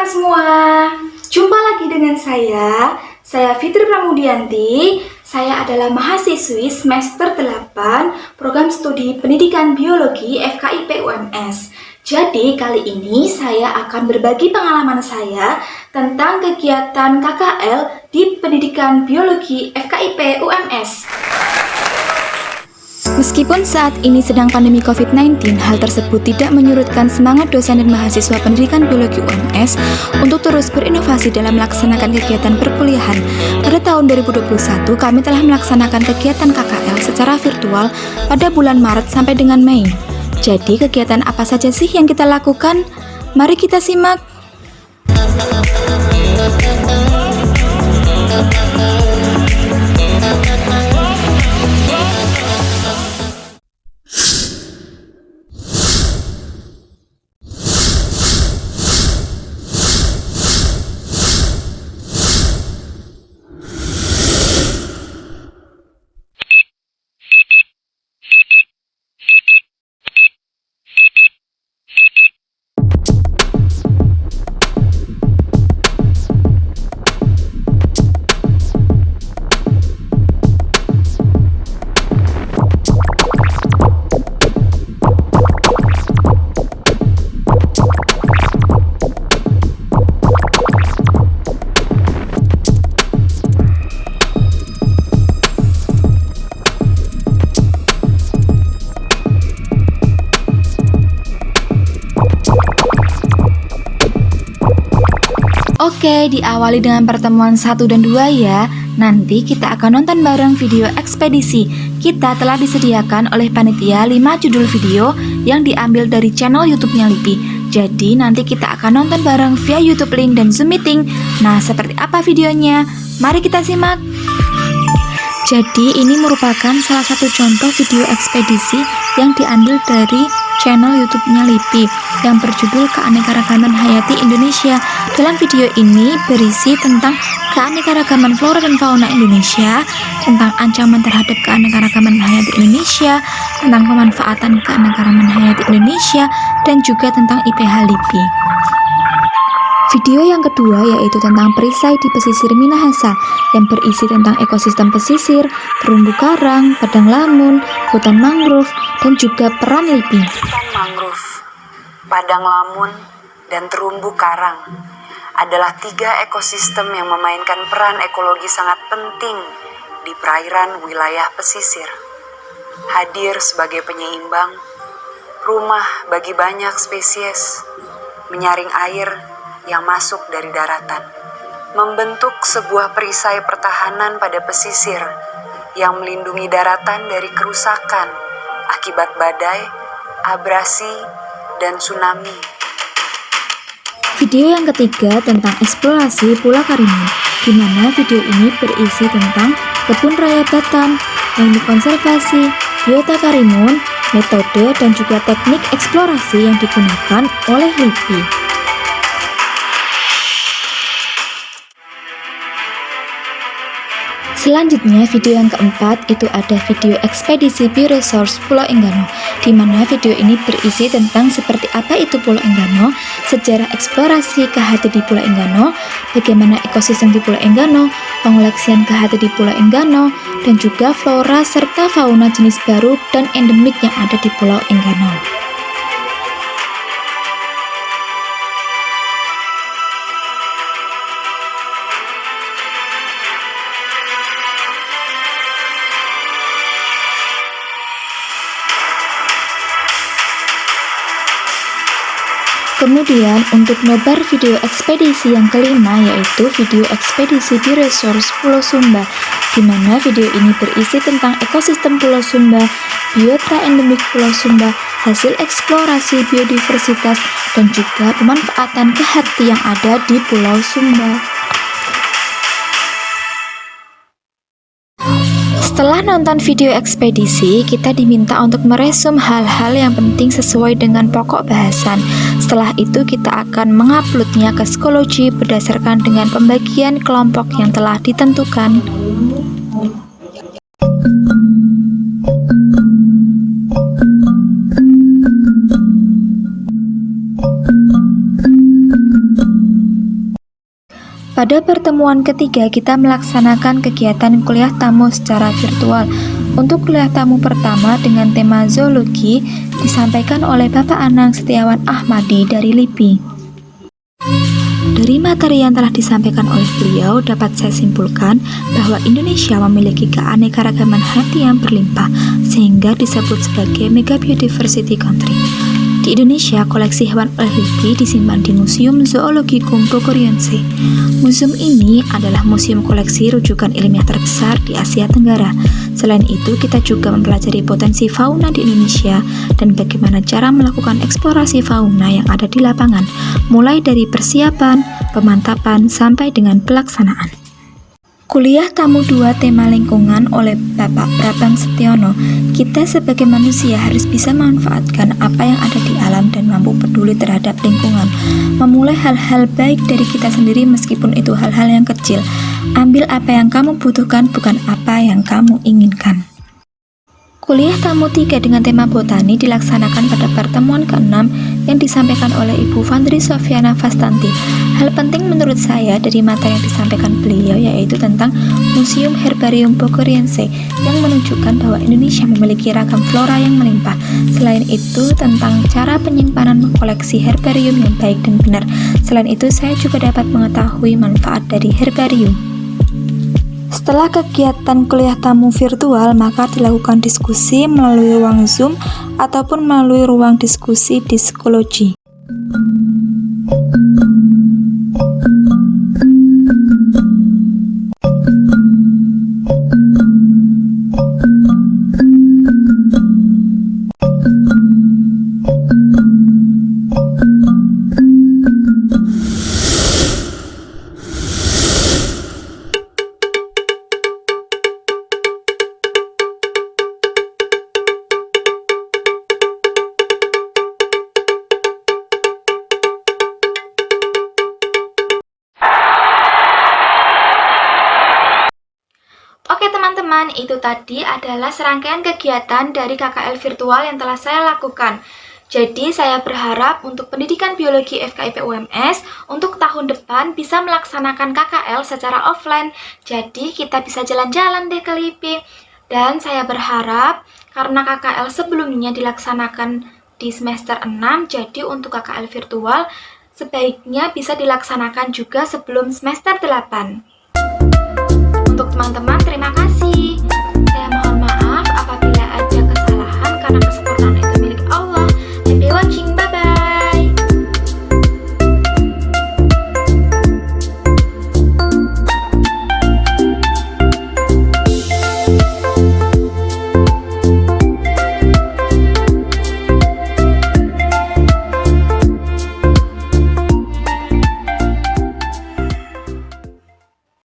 semua, jumpa lagi dengan saya Fitri Pramudianti. Saya adalah mahasiswi semester 8 program studi pendidikan biologi FKIP UMS. Jadi kali ini saya akan berbagi pengalaman saya tentang kegiatan KKL di pendidikan biologi FKIP UMS. Meskipun saat ini sedang pandemi COVID-19, hal tersebut tidak menyurutkan semangat dosen dan mahasiswa pendidikan biologi UMS untuk terus berinovasi dalam melaksanakan kegiatan perkuliahan. Pada tahun 2021, kami telah melaksanakan kegiatan KKL secara virtual pada bulan Maret sampai dengan Mei. Jadi, kegiatan apa saja sih yang kita lakukan? Mari kita simak. Oke, diawali dengan pertemuan 1 dan 2 ya. Nanti kita akan nonton bareng video ekspedisi. Kita telah disediakan oleh panitia 5 judul video yang diambil dari channel YouTube-nya LIPI. Jadi nanti kita akan nonton bareng via YouTube link dan Zoom meeting. Nah, seperti apa videonya? Mari kita simak. Jadi ini merupakan salah satu contoh video ekspedisi yang diambil dari channel YouTube-nya LIPI yang berjudul Keanekaragaman Hayati Indonesia. Dalam video ini berisi tentang keanekaragaman flora dan fauna Indonesia, tentang ancaman terhadap keanekaragaman hayati Indonesia, tentang pemanfaatan keanekaragaman hayati Indonesia, dan juga tentang IPH LIPI. Video yang kedua yaitu tentang perisai di pesisir Minahasa yang berisi tentang ekosistem pesisir, terumbu karang, padang lamun, hutan mangrove, dan juga peran LIPI. Hutan mangrove, padang lamun, dan terumbu karang adalah 3 ekosistem yang memainkan peran ekologi sangat penting di perairan wilayah pesisir. Hadir sebagai penyeimbang, rumah bagi banyak spesies, menyaring air yang masuk dari daratan, membentuk sebuah perisai pertahanan pada pesisir yang melindungi daratan dari kerusakan akibat badai, abrasi, dan tsunami. Video yang ketiga tentang eksplorasi Pulau Karimun, di mana video ini berisi tentang kebun raya Batam yang dikonservasi, biota Karimun, metode dan juga teknik eksplorasi yang digunakan oleh LIPI. Selanjutnya, video yang keempat itu ada video ekspedisi Bioresource Pulau Enggano, di mana video ini berisi tentang seperti apa itu Pulau Enggano, sejarah eksplorasi KHT di Pulau Enggano, bagaimana ekosistem di Pulau Enggano, pengoleksian KHT di Pulau Enggano, dan juga flora serta fauna jenis baru dan endemik yang ada di Pulau Enggano. Kemudian untuk nobar video ekspedisi yang kelima yaitu video ekspedisi Bioresource Pulau Sumba, di mana video ini berisi tentang ekosistem Pulau Sumba, biota endemik Pulau Sumba, hasil eksplorasi biodiversitas, dan juga pemanfaatan KHT yang ada di Pulau Sumba. Setelah nonton video ekspedisi, kita diminta untuk meresum hal-hal yang penting sesuai dengan pokok bahasan. Setelah itu kita akan menguploadnya ke Psikologi berdasarkan dengan pembagian kelompok yang telah ditentukan. Pada pertemuan ketiga, kita melaksanakan kegiatan kuliah tamu secara virtual. Untuk kuliah tamu pertama dengan tema zoologi disampaikan oleh Bapak Anang Setiawan Ahmadi dari LIPI. Dari materi yang telah disampaikan oleh beliau, dapat saya simpulkan bahwa Indonesia memiliki keanekaragaman hayati yang berlimpah, sehingga disebut sebagai Mega Biodiversity Country. Di Indonesia, koleksi hewan oleh LIPI disimpan di Museum Zoologicum Bogoriense. Museum ini adalah museum koleksi rujukan ilmiah terbesar di Asia Tenggara. Selain itu, kita juga mempelajari potensi fauna di Indonesia dan bagaimana cara melakukan eksplorasi fauna yang ada di lapangan, mulai dari persiapan, pemantapan, sampai dengan pelaksanaan. Kuliah Tamu 2 Tema Lingkungan oleh Bapak Prabang Setiono. Kita sebagai manusia harus bisa memanfaatkan apa yang ada di alam dan mampu peduli terhadap lingkungan. Memulai hal-hal baik dari kita sendiri meskipun itu hal-hal yang kecil. Ambil apa yang kamu butuhkan, bukan apa yang kamu inginkan. Kuliah Tamu 3 dengan tema botani dilaksanakan pada pertemuan ke-6 yang disampaikan oleh Ibu Fandri Sofiana Fastanti. Hal penting menurut saya dari materi yang disampaikan beliau yaitu tentang Museum Herbarium Bogoriense yang menunjukkan bahwa Indonesia memiliki ragam flora yang melimpah. Selain itu tentang cara penyimpanan koleksi herbarium yang baik dan benar. Selain itu saya juga dapat mengetahui manfaat dari herbarium. Setelah kegiatan kuliah tamu virtual, maka dilakukan diskusi melalui ruang Zoom ataupun melalui ruang diskusi di psikologi. Oke teman-teman, itu tadi adalah serangkaian kegiatan dari KKL virtual yang telah saya lakukan. Jadi saya berharap untuk pendidikan biologi FKIP UMS untuk tahun depan bisa melaksanakan KKL secara offline. Jadi kita bisa jalan-jalan deh ke LIPI. Dan saya berharap karena KKL sebelumnya dilaksanakan di semester 6, jadi untuk KKL virtual sebaiknya bisa dilaksanakan juga sebelum semester 8. Untuk teman-teman, terima kasih.